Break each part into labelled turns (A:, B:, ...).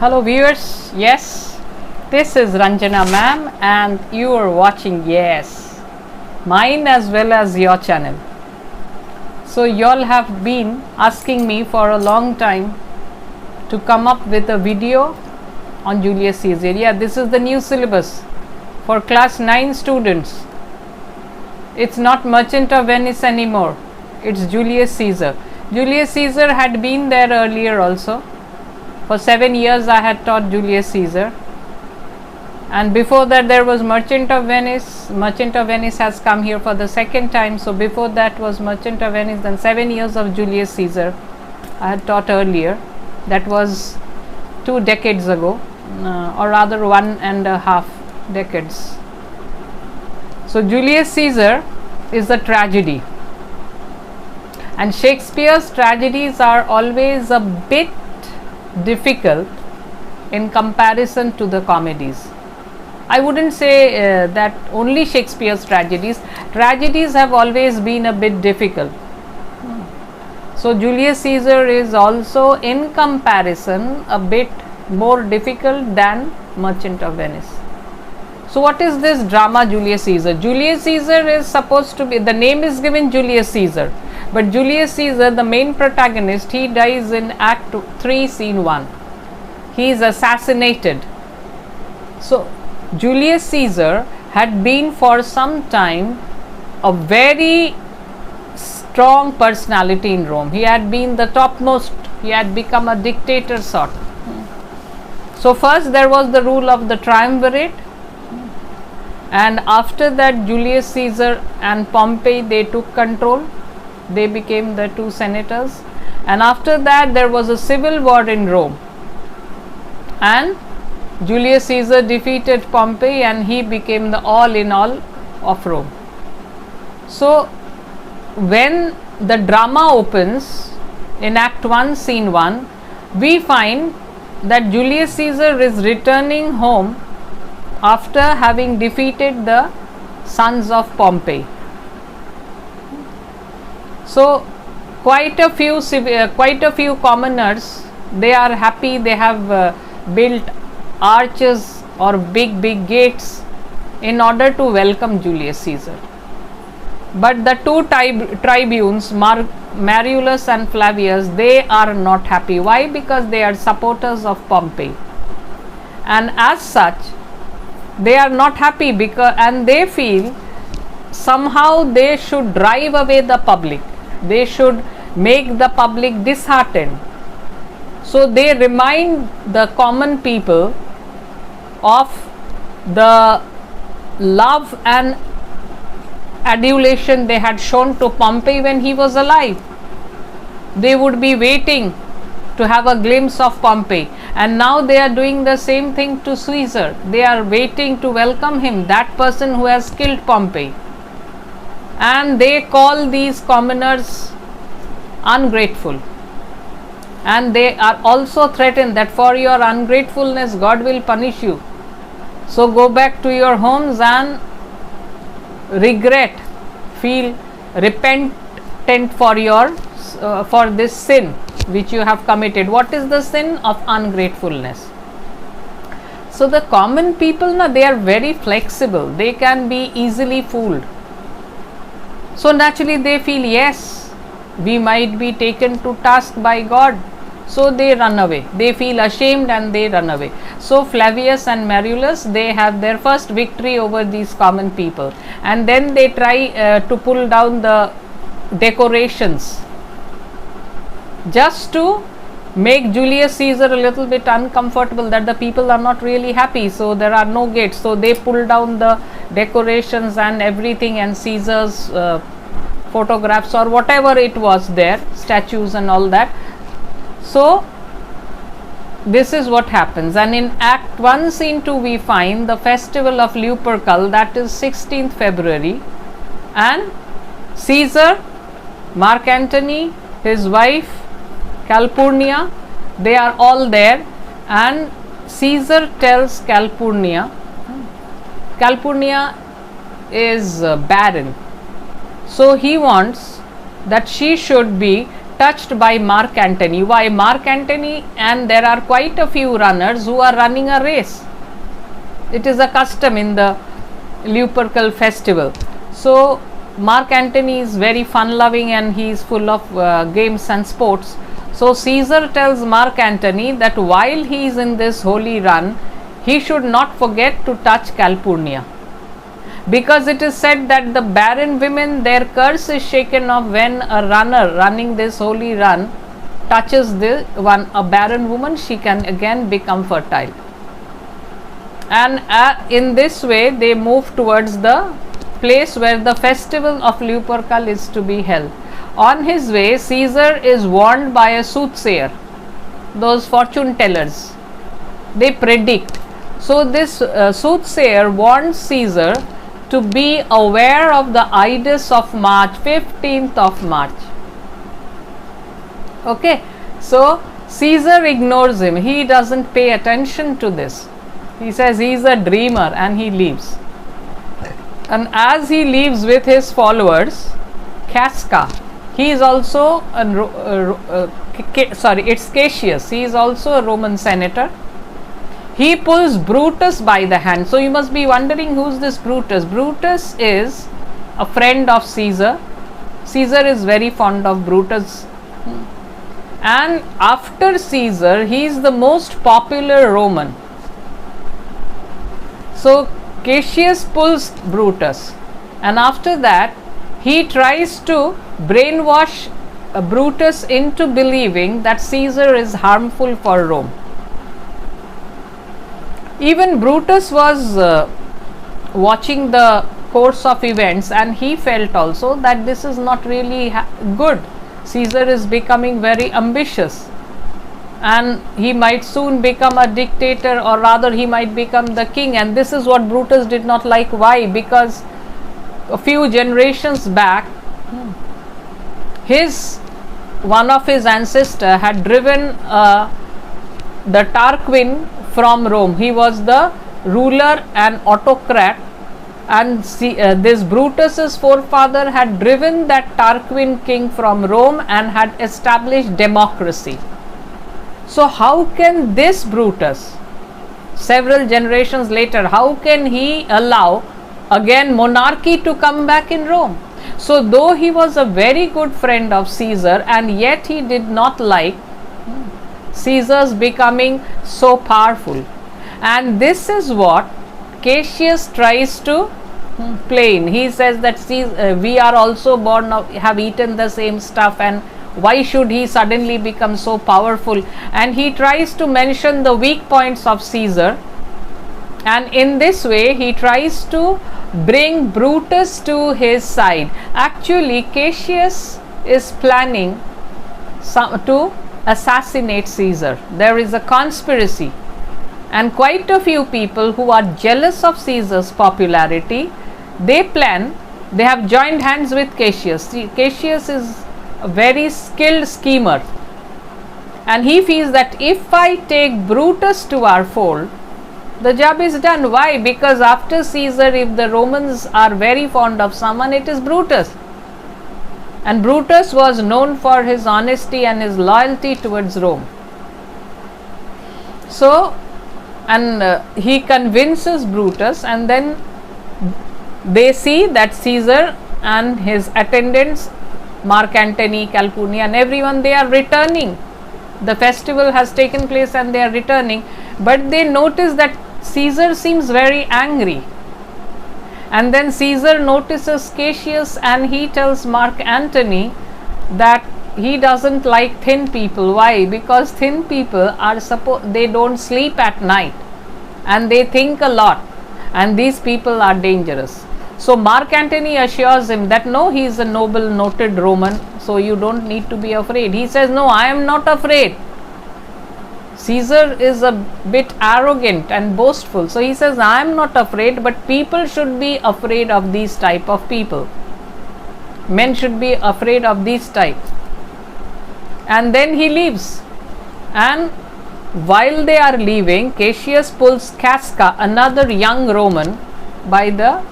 A: Hello viewers, yes, this is Ranjana ma'am and you are watching, yes, mine as well as your channel. So you all have been asking me for a long time to come up with a video on Julius Caesar. Yeah, this is the new syllabus for class 9 students. It's not Merchant of Venice anymore, it's Julius Caesar. Julius Caesar had been there earlier also. For 7 years I had taught Julius Caesar, and before that there was Merchant of Venice. Merchant of Venice has come here for the second time, so before that was Merchant of Venice, then 7 years of Julius Caesar I had taught earlier. That was 2 decades ago, or rather 1.5 decades. So Julius Caesar is a tragedy, and Shakespeare's tragedies are always a bit difficult in comparison to the comedies. I wouldn't say that only Shakespeare's tragedies have always been a bit difficult. So Julius Caesar is also in comparison a bit more difficult than Merchant of Venice. So what is this drama Julius Caesar? Julius Caesar is supposed to be, the name is given Julius Caesar, but Julius Caesar, the main protagonist, he dies in Act 3, Scene 1. He is assassinated. So Julius Caesar had been for some time a very strong personality in Rome. He had been the topmost, he had become a dictator sort. So first there was the rule of the triumvirate, and after that Julius Caesar and Pompey, they took control. They became the 2 senators, and after that there was a civil war in Rome, and Julius Caesar defeated Pompey and he became the all in all of Rome. So when the drama opens in Act 1, Scene 1, we find that Julius Caesar is returning home after having defeated the sons of Pompey. So quite a few commoners, they are happy. They have built arches or big gates in order to welcome Julius Caesar. But the 2 tribunes, Marullus and Flavius, they are not happy. Why? Because they are supporters of Pompey, and as such they are not happy, and they feel somehow they should drive away the public. They should make the public disheartened. So they remind the common people of the love and adulation they had shown to Pompey when he was alive. They would be waiting to have a glimpse of Pompey, and now they are doing the same thing to Caesar. They are waiting to welcome him, that person who has killed Pompey. And they call these commoners ungrateful, and they are also threatened that for your ungratefulness God will punish you. So go back to your homes and feel repentant for this sin which you have committed. What is the sin of ungratefulness? So the common people, they are very flexible. They can be easily fooled. So naturally they feel, yes, we might be taken to task by God. So they run away. They feel ashamed and they run away. So Flavius and Marullus, they have their first victory over these common people, and then they try to pull down the decorations just to make Julius Caesar a little bit uncomfortable, that the people are not really happy. So there are no gates. So they pull down the decorations and everything, and Caesar's photographs or whatever it was there, statues and all that. So this is what happens. And in Act 1, Scene 2, we find the festival of Lupercal, that is 16th February, and Caesar, Mark Antony, his wife Calpurnia, they are all there, and Caesar tells Calpurnia is barren, so he wants that she should be touched by Mark Antony. Why? Mark Antony, and there are quite a few runners who are running a race. It is a custom in the Lupercal festival. So Mark Antony is very fun loving and he is full of games and sports. So Caesar tells Mark Antony that while he is in this holy run, he should not forget to touch Calpurnia, because it is said that the barren women, their curse is shaken off when a runner running this holy run touches a barren woman. She can again become fertile, and in this way they move towards the place where the festival of Lupercal is to be held. On his way, Caesar is warned by a soothsayer, those fortune tellers. They predict. So this soothsayer warns Caesar to be aware of the Ides of March, 15th of March. Okay, so Caesar ignores him. He doesn't pay attention to this. He says he is a dreamer and he leaves. And as he leaves with his followers, Casca, he is also it's Cassius. He is also a Roman senator. He pulls Brutus by the hand. So you must be wondering, who's this Brutus? Brutus is a friend of Caesar. Caesar is very fond of Brutus. And after Caesar, he is the most popular Roman. So Cassius pulls Brutus, and after that he tries to brainwash Brutus into believing that Caesar is harmful for Rome. Even Brutus was watching the course of events, and he felt also that this is not really good. Caesar is becoming very ambitious, and he might soon become a dictator, or rather he might become the king, and this is what Brutus did not like. Why? Because a few generations back one of his ancestors had driven the Tarquin from Rome. He was the ruler and autocrat, and this Brutus's forefather had driven that Tarquin king from Rome and had established democracy. So how can this Brutus, several generations later, how can he allow again monarchy to come back in Rome? So though he was a very good friend of Caesar, and yet he did not like Caesar's becoming so powerful. And this is what Cassius tries to play in. He says that we are also born of, have eaten the same stuff, and why should he suddenly become so powerful? And he tries to mention the weak points of Caesar, and in this way he tries to bring Brutus to his side. Actually, Cassius is planning to assassinate Caesar. There is a conspiracy, and quite a few people who are jealous of Caesar's popularity, they have joined hands with Cassius. Cassius is a very skilled schemer, and he feels that if I take Brutus to our fold, the job is done. Why? Because after Caesar, if the Romans are very fond of someone, it is Brutus. And Brutus was known for his honesty and his loyalty towards Rome. So, and he convinces Brutus, and then they see that Caesar and his attendants, Mark Antony, Calpurnia, and everyone, they are returning. The festival has taken place and they are returning, but they notice that Caesar seems very angry. And then Caesar notices Cassius, and he tells Mark Antony that he doesn't like thin people. Why? Because thin people are they don't sleep at night and they think a lot, and these people are dangerous. So Mark Antony assures him that no, he is a noble, noted Roman, so you don't need to be afraid. He says, no, I am not afraid. Caesar is a bit arrogant and boastful. So he says, I am not afraid, but people should be afraid of these type of people. Men should be afraid of these type. And then he leaves. And while they are leaving, Cassius pulls Casca, another young Roman, by the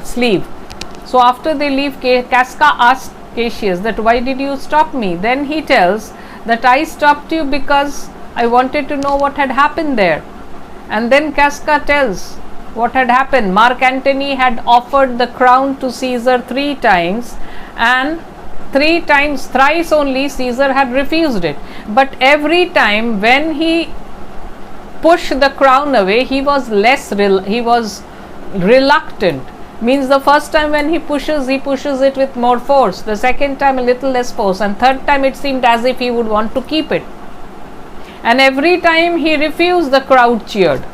A: sleeve. So after they leave, Casca asks Cassius that why did you stop me? Then he tells that I stopped you because I wanted to know what had happened there. And then Casca tells what had happened. Mark Antony had offered the crown to Caesar 3 times, and 3 times, thrice only, Caesar had refused it. But every time when he pushed the crown away, he was reluctant. Means the first time when he pushes it with more force. The second time a little less force, and third time it seemed as if he would want to keep it. And every time he refused, the crowd cheered.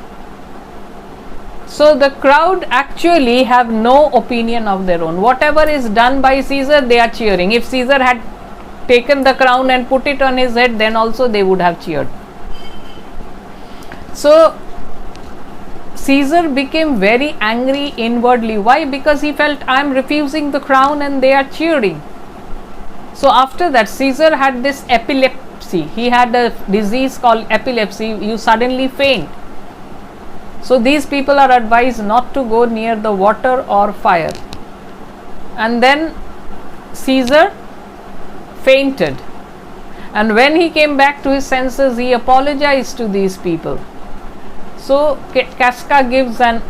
A: So the crowd actually have no opinion of their own. Whatever is done by Caesar, they are cheering. If Caesar had taken the crown and put it on his head, then also they would have cheered. So Caesar became very angry inwardly. Why? Because he felt, I am refusing the crown and they are cheering. So after that, Caesar had this epilepsy. He had a disease called epilepsy. You suddenly faint. So these people are advised not to go near the water or fire. And then Caesar fainted. And when he came back to his senses, he apologized to these people. So Casca gives an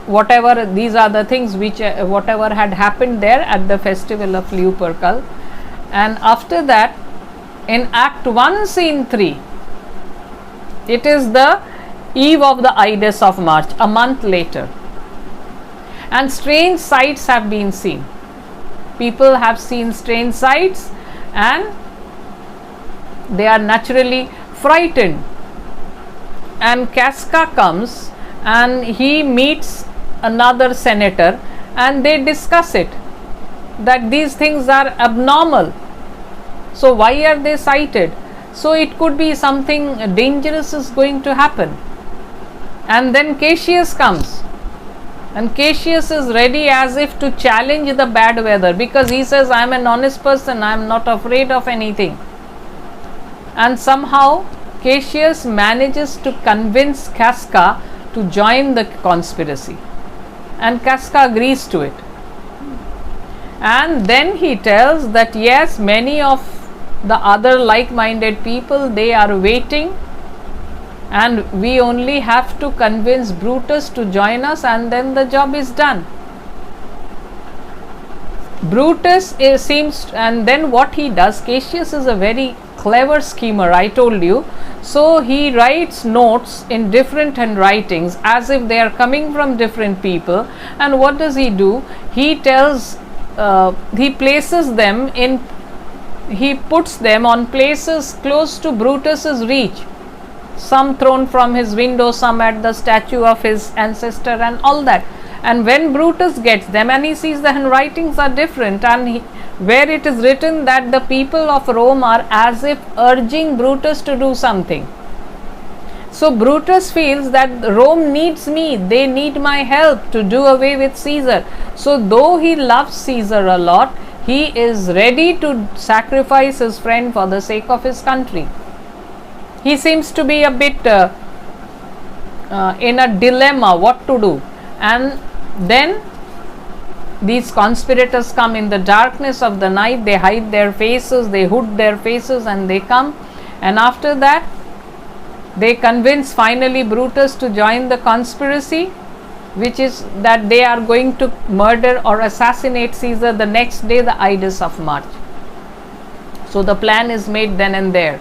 A: whatever, these are the things which whatever had happened there at the festival of Lupercal. And after that, in Act 1, Scene 3, it is the eve of the Ides of March, a month later, and strange sights have been seen. People have seen strange sights and they are naturally frightened. And Casca comes and he meets another senator and they discuss it, that these things are abnormal. So why are they cited? So it could be something dangerous is going to happen. And then Cassius comes, and Cassius is ready as if to challenge the bad weather, because he says, I am an honest person, I am not afraid of anything. And somehow Cassius manages to convince Casca to join the conspiracy, and Casca agrees to it. And then he tells that yes, many of the other like-minded people, they are waiting, and we only have to convince Brutus to join us, and then the job is done. Brutus seems, and then what he does, Cassius is a very clever schemer, I told you. So he writes notes in different handwritings as if they are coming from different people. And what does he do? He tells, he places them in, he puts them on places close to Brutus's reach. Some thrown from his window, some at the statue of his ancestor and all that. And when Brutus gets them and he sees the handwritings are different, and where it is written that the people of Rome are as if urging Brutus to do something. So Brutus feels that Rome needs me, they need my help to do away with Caesar. So though he loves Caesar a lot, he is ready to sacrifice his friend for the sake of his country. He seems to be a bit in a dilemma what to do. And then these conspirators come in the darkness of the night, they hide their faces, they hood their faces, and they come, and after that they convince finally Brutus to join the conspiracy, which is that they are going to murder or assassinate Caesar the next day, the Ides of March. So the plan is made then and there,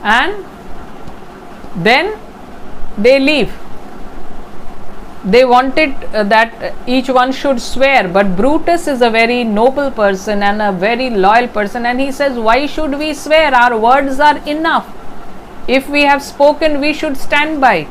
A: and then they leave. They wanted that each one should swear, but Brutus is a very noble person and a very loyal person, and he says, why should we swear? Our words are enough. If we have spoken, we should stand by it.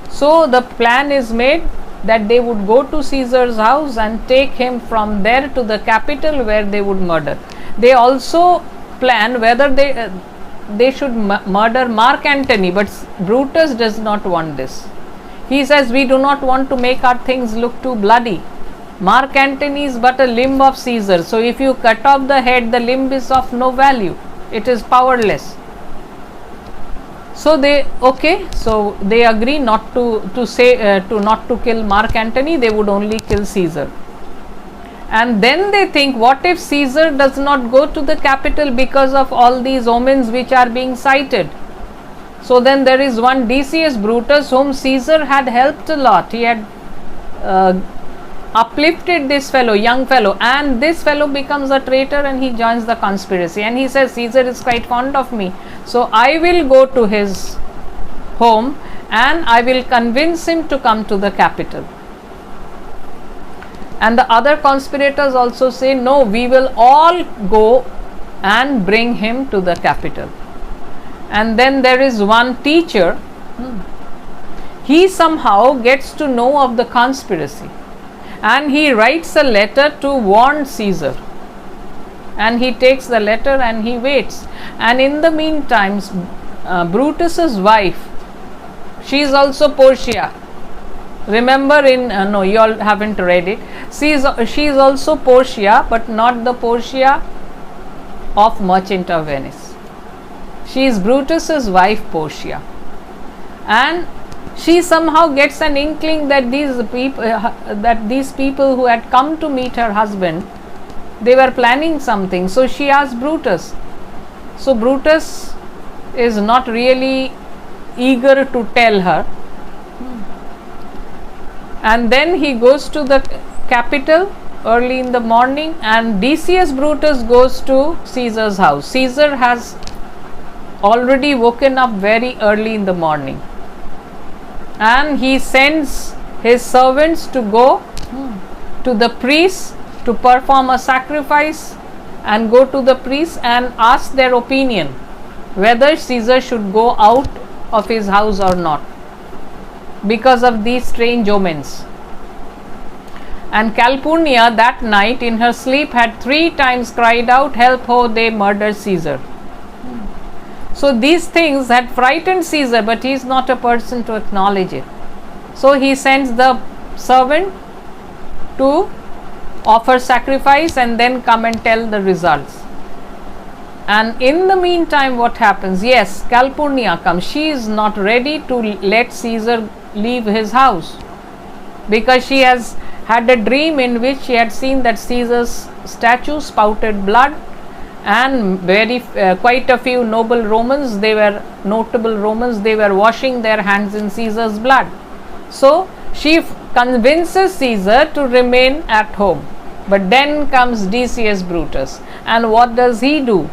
A: So the plan is made that they would go to Caesar's house and take him from there to the capital where they would murder. They also plan whether they should murder Mark Antony, but Brutus does not want this. He says, we do not want to make our things look too bloody. Mark Antony is but a limb of Caesar. So if you cut off the head, the limb is of no value. It is powerless. So they agree not to kill Mark Antony. They would only kill Caesar. And then they think, what if Caesar does not go to the capital because of all these omens which are being cited? So then there is one Decius Brutus whom Caesar had helped a lot. He had uplifted this fellow, young fellow, and this fellow becomes a traitor and he joins the conspiracy, and he says Caesar is quite fond of me, so I will go to his home and I will convince him to come to the capital. And the other conspirators also say, no, we will all go and bring him to the capital. And then there is one teacher, he somehow gets to know of the conspiracy and he writes a letter to warn Caesar, and he takes the letter and he waits. And in the meantime, Brutus's wife, she is also Portia. Remember no, you all haven't read it. She is also Portia, but not the Portia of Merchant of Venice. She is Brutus's wife, Portia, and she somehow gets an inkling that these people who had come to meet her husband, they were planning something. So she asks Brutus. So Brutus is not really eager to tell her. And then he goes to the capital early in the morning, and Decius Brutus goes to Caesar's house. Caesar has already woken up very early in the morning, and he sends his servants to go to the priests to perform a sacrifice, and go to the priests and ask their opinion whether Caesar should go out of his house or not, because of these strange omens. And Calpurnia that night in her sleep had 3 times cried out, help, ho, they murdered Caesar. So these things had frightened Caesar, but he is not a person to acknowledge it. So he sends the servant to offer sacrifice and then come and tell the results. And in the meantime, what happens? Yes, Calpurnia comes. She is not ready to let Caesar leave his house, because she has had a dream in which she had seen that Caesar's statue spouted blood, and quite a few notable Romans, they were washing their hands in Caesar's blood. So she convinces Caesar to remain at home. But then comes Decius Brutus, and what does he do?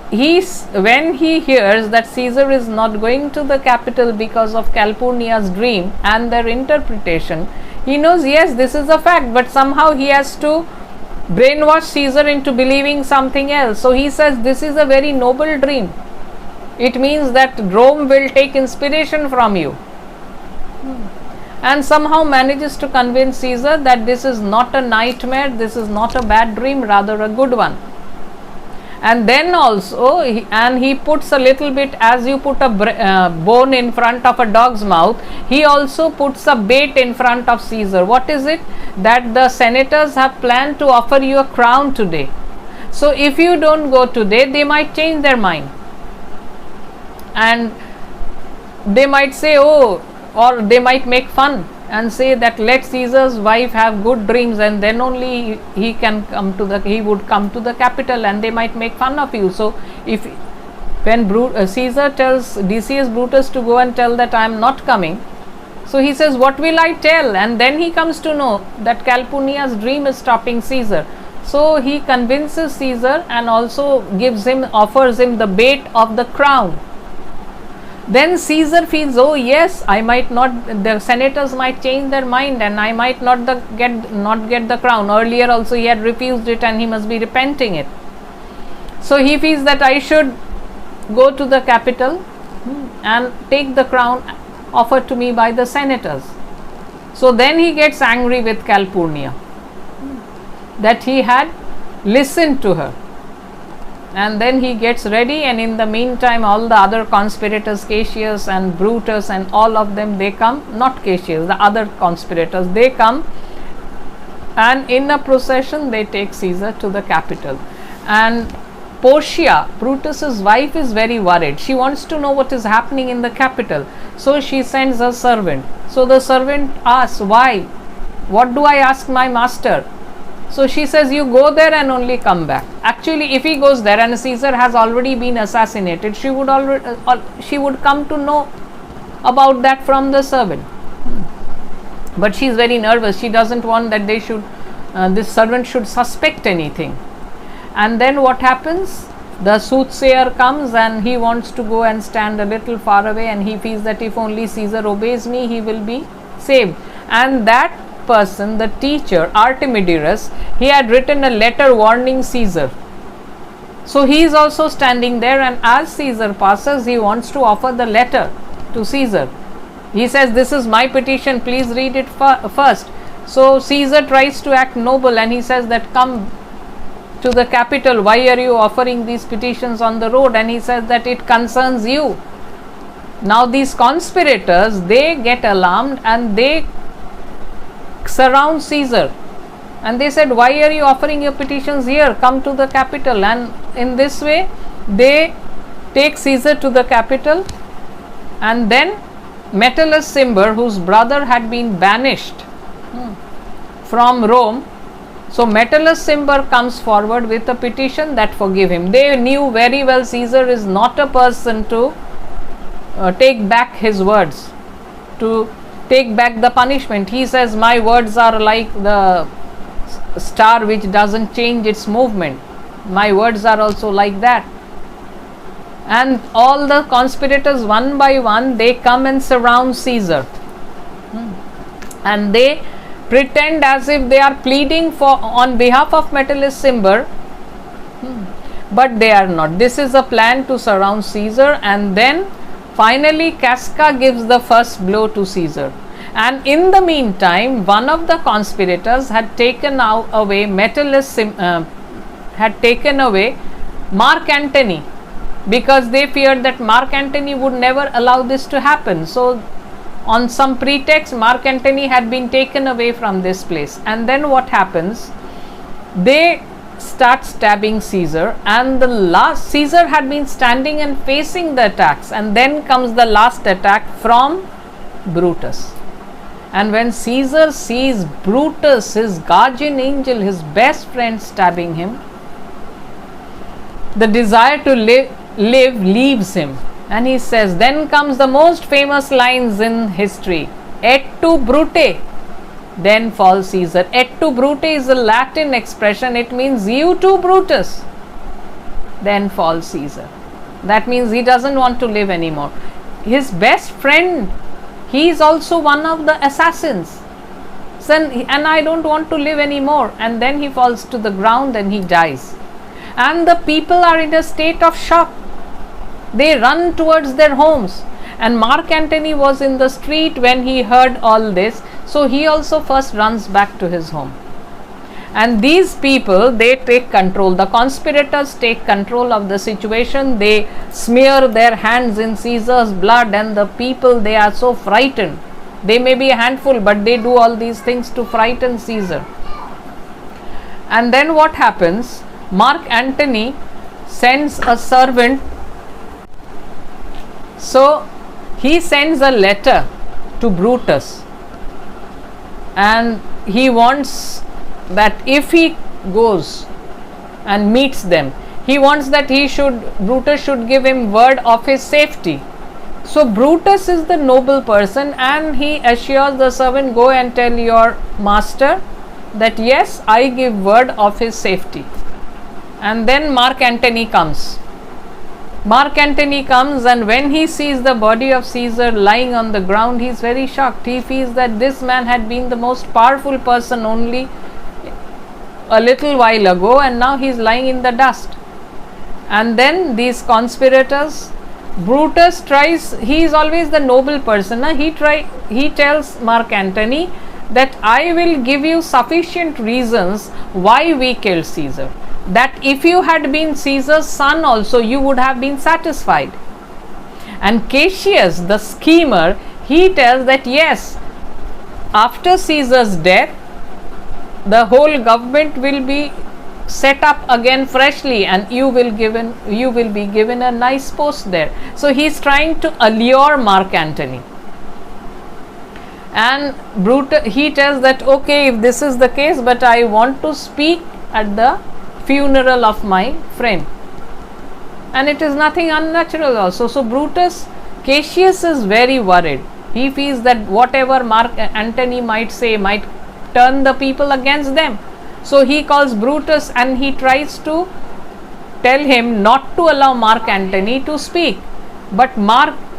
A: When he hears that Caesar is not going to the capital because of Calpurnia's dream and their interpretation, he knows, yes, this is a fact, but somehow he has to brainwash Caesar into believing something else. So he says, this is a very noble dream. It means that Rome will take inspiration from you. And somehow manages to convince Caesar that this is not a nightmare, this is not a bad dream, rather a good one. And then also, he puts a little bit, as you put a bone in front of a dog's mouth, he also puts a bait in front of Caesar. What is it? That the senators have planned to offer you a crown today. So if you don't go today, they might change their mind. And they might say, oh, or they might make fun and say that let Caesar's wife have good dreams, and then only he would come to the capital, and they might make fun of you. So when Caesar tells Decius Brutus to go and tell that I am not coming, so he says, what will I tell? And then he comes to know that Calpurnia's dream is stopping Caesar. So he convinces Caesar and also offers him the bait of the crown. Then Caesar feels, oh yes, the senators might change their mind and I might not get the crown. Earlier also he had refused it and he must be repenting it. So he feels that I should go to the capital and take the crown offered to me by the senators. So then he gets angry with Calpurnia that he had listened to her. And then he gets ready, and in the meantime all the other conspirators, Cassius and Brutus and all of them, they come, not Cassius, the other conspirators, they come, and in a procession they take Caesar to the capital. And Portia, Brutus's wife, is very worried. She wants to know what is happening in the capital. So she sends a servant. So the servant asks, why? What do I ask my master? So she says, you go there and only come back. Actually, if he goes there and Caesar has already been assassinated, she would come to know about that from the servant. But she is very nervous. She doesn't want that this servant should suspect anything. And then what happens? The soothsayer comes and he wants to go and stand a little far away, and he feels that if only Caesar obeys me, he will be saved. And that person, the teacher Artemidorus, he had written a letter warning Caesar. So he is also standing there, and as Caesar passes, he wants to offer the letter to Caesar. He says, this is my petition, please read it first. So Caesar tries to act noble, and he says that come to the capital, why are you offering these petitions on the road? And he says that it concerns you. Now these conspirators, they get alarmed and they surround Caesar, and they said, why are you offering your petitions here? Come to the capital. And in this way they take Caesar to the capital, and then Metellus Cimber, whose brother had been banished from Rome, so Metellus Cimber comes forward with a petition that forgive him. They knew very well Caesar is not a person to take back his words, to take back the punishment. He says, my words are like the star which doesn't change its movement. My words are also like that. And all the conspirators, one by one, they come and surround Caesar. And they pretend as if they are pleading on behalf of Metellus Cimber, but they are not. This is a plan to surround Caesar, and then finally Casca gives the first blow to Caesar. And in the meantime, one of the conspirators had taken away Mark Antony, because they feared that Mark Antony would never allow this to happen. So on some pretext, Mark Antony had been taken away from this place. And then what happens? They start stabbing Caesar, and Caesar had been standing and facing the attacks, and then comes the last attack from Brutus. And when Caesar sees Brutus, his guardian angel, his best friend, stabbing him, the desire to live leaves him. And he says, then comes the most famous lines in history, et tu Brute, then falls Caesar. Et tu Brute is a Latin expression, it means you too Brutus, then falls Caesar. That means he doesn't want to live anymore. His best friend, he is also one of the assassins, and I don't want to live anymore. And then he falls to the ground and he dies. And the people are in a state of shock. They run towards their homes, and Mark Antony was in the street when he heard all this, so he also first runs back to his home. And these people, they take control, the conspirators take control of the situation. They smear their hands in Caesar's blood, and the people, they are so frightened. They may be a handful, but they do all these things to frighten Caesar. And then what happens? Mark Antony sends a servant. So he sends a letter to Brutus, and he wants that if he goes and meets them, he wants that Brutus should give him word of his safety. So Brutus is the noble person, and he assures the servant, go and tell your master that yes, I give word of his safety. And then Mark Antony comes. And when he sees the body of Caesar lying on the ground, he is very shocked. He feels that this man had been the most powerful person only a little while ago, and now he is lying in the dust. And then these conspirators, Brutus tries, he is always the noble person, he tells Mark Antony that I will give you sufficient reasons why we killed Caesar, that if you had been Caesar's son also, you would have been satisfied. And Cassius, the schemer, he tells that yes, after Caesar's death, the whole government will be set up again freshly, and you will be given a nice post there. So he is trying to allure Mark Antony. And Brutus, he tells that, okay, if this is the case, but I want to speak at the funeral of my friend. And it is nothing unnatural also. So Brutus, Cassius is very worried. He feels that whatever Mark Antony might say might turn the people against them. So he calls Brutus and he tries to tell him not to allow Mark Antony to speak. But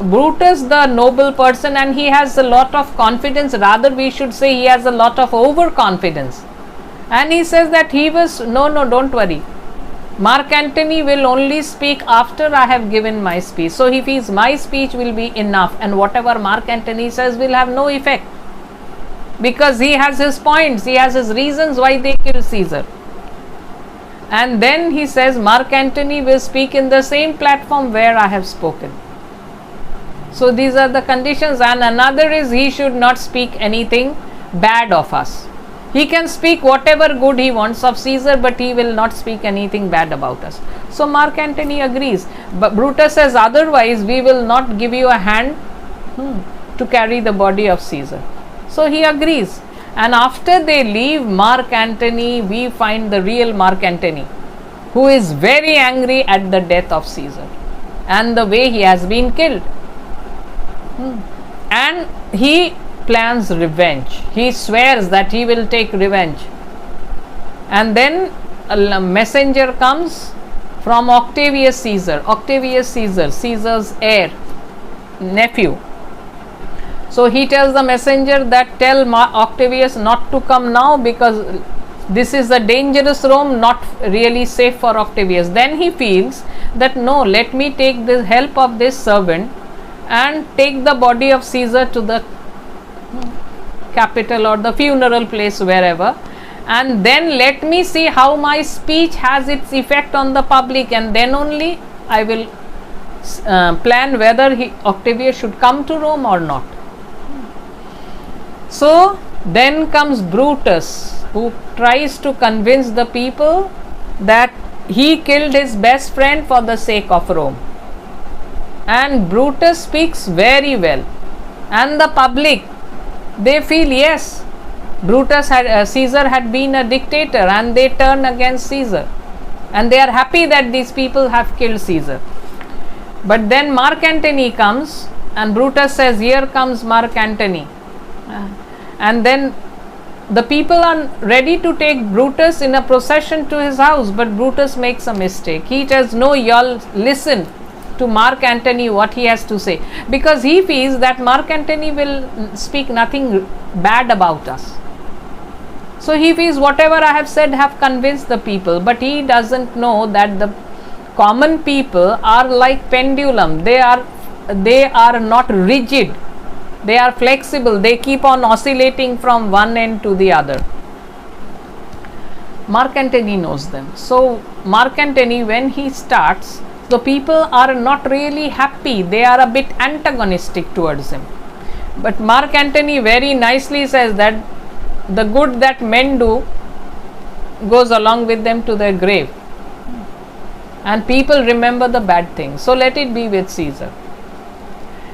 A: Brutus, the noble person, and he has a lot of confidence, rather we should say he has a lot of overconfidence. And he says that no, don't worry. Mark Antony will only speak after I have given my speech. So he feels my speech will be enough, and whatever Mark Antony says will have no effect. Because he has his points, he has his reasons why they kill Caesar. And then he says Mark Antony will speak in the same platform where I have spoken. So these are the conditions. And another is he should not speak anything bad of us. He can speak whatever good he wants of Caesar, but he will not speak anything bad about us. So Mark Antony agrees. But Brutus says otherwise we will not give you a hand to carry the body of Caesar. So he agrees. And after they leave Mark Antony, we find the real Mark Antony, who is very angry at the death of Caesar and the way he has been killed. And he plans revenge. He swears that he will take revenge. And then a messenger comes from Octavius Caesar. Octavius Caesar, Caesar's heir, nephew. So he tells the messenger that tell Octavius not to come now, because this is a dangerous Rome, not really safe for Octavius. Then he feels that no, let me take the help of this servant and take the body of Caesar to the capital or the funeral place, wherever, and then let me see how my speech has its effect on the public, and then only I will plan whether Octavius should come to Rome or not. So then comes Brutus, who tries to convince the people that he killed his best friend for the sake of Rome. And Brutus speaks very well, and the public, they feel yes, Caesar had been a dictator, and they turn against Caesar, and they are happy that these people have killed Caesar. But then Mark Antony comes, and Brutus says, here comes Mark Antony. And then the people are ready to take Brutus in a procession to his house, but Brutus makes a mistake. He says, no, y'all listen to Mark Antony what he has to say, because he feels that Mark Antony will speak nothing bad about us. So he feels whatever I have said have convinced the people, but he doesn't know that the common people are like pendulum. They are not rigid. They are flexible. They keep on oscillating from one end to the other. Mark Antony knows them. So Mark Antony, when he starts, the people are not really happy. They are a bit antagonistic towards him. But Mark Antony very nicely says that the good that men do goes along with them to their grave. And people remember the bad things. So let it be with Caesar.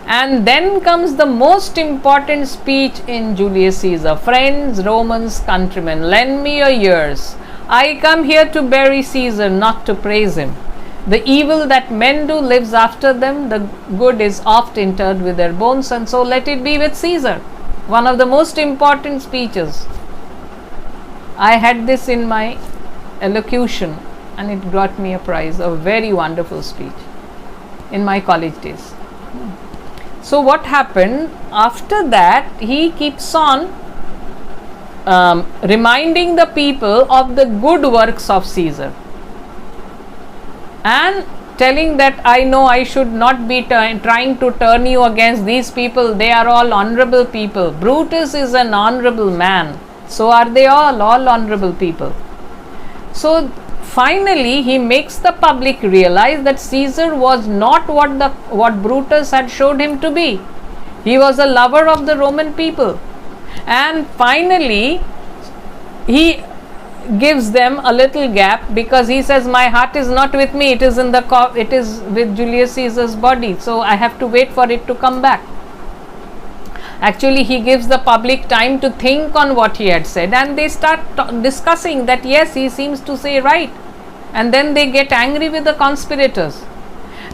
A: And then comes the most important speech in Julius Caesar. Friends, Romans, countrymen, lend me your ears. I come here to bury Caesar, not to praise him. The evil that men do lives after them. The good is oft interred with their bones. And so let it be with Caesar. One of the most important speeches. I had this in my elocution, and it brought me a prize. A very wonderful speech in my college days. So what happened after that, he keeps on reminding the people of the good works of Caesar and telling that I know I should not be trying to turn you against these people. They are all honorable people. Brutus is an honorable man. So are they all honorable people. So finally, he makes the public realize that Caesar was not what Brutus had showed him to be. He was a lover of the Roman people. And finally, he gives them a little gap, because he says, my heart is not with me, it is with Julius Caesar's body. So I have to wait for it to come back. Actually, he gives the public time to think on what he had said, and they start discussing that yes, he seems to say right, and then they get angry with the conspirators.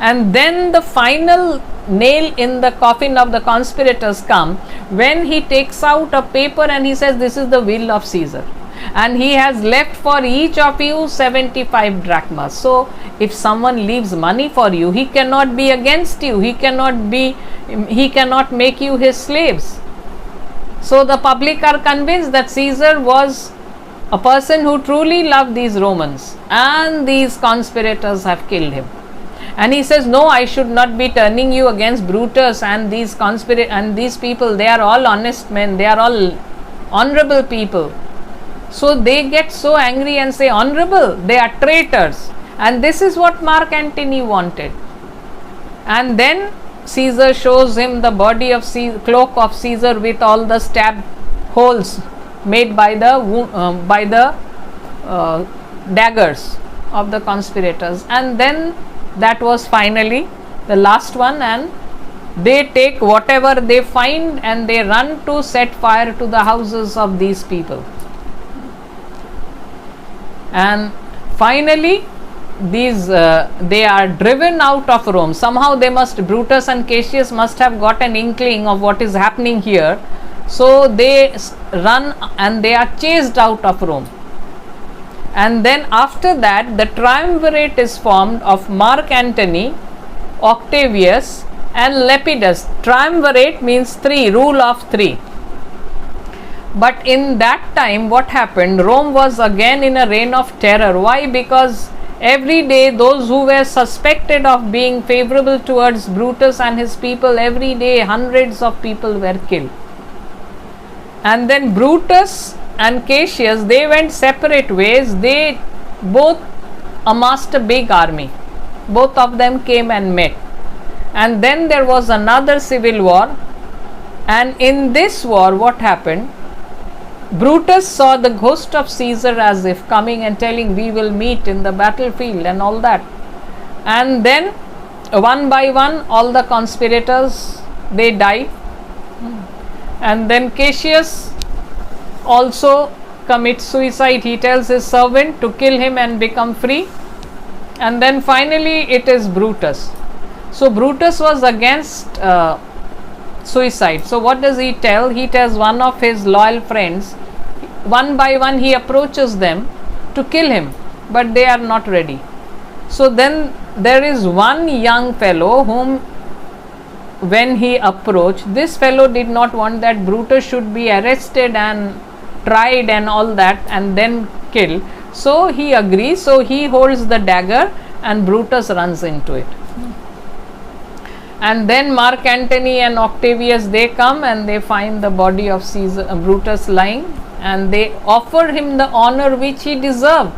A: And then the final nail in the coffin of the conspirators come when he takes out a paper and he says, this is the will of Caesar, and he has left for each of you 75 drachmas. So if someone leaves money for you, he cannot be against you, he cannot make you his slaves. So the public are convinced that Caesar was a person who truly loved these Romans, and these conspirators have killed him. And he says, no, I should not be turning you against Brutus and these people. They are all honest men, they are all honorable people. So they get so angry and say, honorable, they are traitors. And this is what Mark Antony wanted. And then Caesar shows him the body of cloak of Caesar with all the stab holes made by the daggers of the conspirators. And then that was finally the last one, and they take whatever they find and they run to set fire to the houses of these people. And finally they are driven out of Rome. Somehow Brutus and Cassius must have got an inkling of what is happening here. So they run and they are chased out of Rome. And then after that, the triumvirate is formed of Mark Antony, Octavius and Lepidus. Triumvirate means three, rule of three. But in that time, what happened? Rome was again in a reign of terror. Why? Because every day those who were suspected of being favorable towards Brutus and his people, every day hundreds of people were killed. And then Brutus and Cassius, they went separate ways. They both amassed a big army. Both of them came and met. And then there was another civil war. And in this war, what happened? Brutus saw the ghost of Caesar as if coming and telling, we will meet in the battlefield and all that. And then one by one, all the conspirators, they died. And then Cassius also commits suicide. He tells his servant to kill him and become free. And then finally it is Brutus. So Brutus was against suicide. So what does he tell? He tells one of his loyal friends, one by one he approaches them to kill him, but they are not ready. So then there is one young fellow whom, when he approached, this fellow did not want that Brutus should be arrested and tried and all that and then killed. So he agrees. So he holds the dagger and Brutus runs into it. And then Mark Antony and Octavius, they come and they find the body of Brutus lying, and they offer him the honor which he deserved,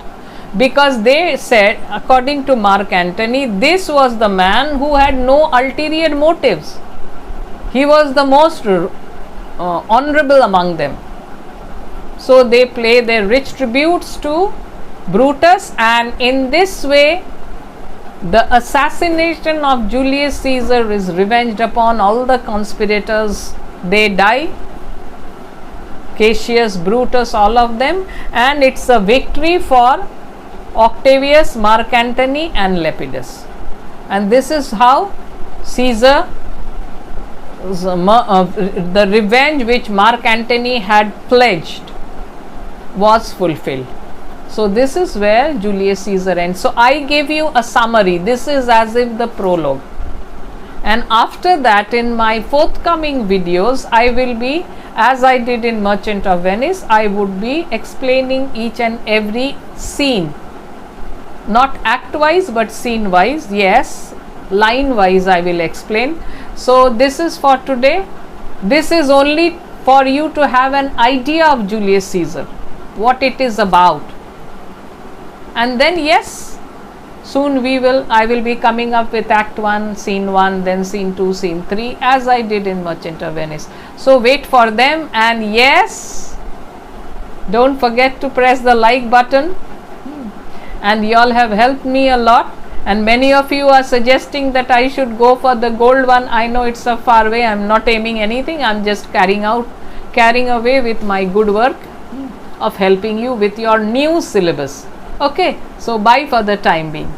A: because they said, according to Mark Antony, this was the man who had no ulterior motives. He was the most honorable among them. So they pay their rich tributes to Brutus, and in this way the assassination of Julius Caesar is revenged upon all the conspirators. They die, Cassius, Brutus, all of them, and it's a victory for Octavius, Mark Antony and Lepidus. And this is how Caesar, the revenge which Mark Antony had pledged, was fulfilled. So this is where Julius Caesar ends. So I gave you a summary. This is as if the prologue. And after that, in my forthcoming videos, I will be, as I did in Merchant of Venice, I would be explaining each and every scene. Not act wise, but scene wise. Yes, line wise I will explain. So this is for today. This is only for you to have an idea of Julius Caesar, what it is about. And then yes, soon I will be coming up with Act 1, Scene 1, then Scene 2, Scene 3, as I did in Merchant of Venice. So wait for them, and yes, don't forget to press the like button, and you all have helped me a lot. and many of you are suggesting that I should go for the gold one. I know it's a far way. I'm not aiming anything. I'm just carrying away with my good work of helping you with your new syllabus. Okay, so bye for the time being.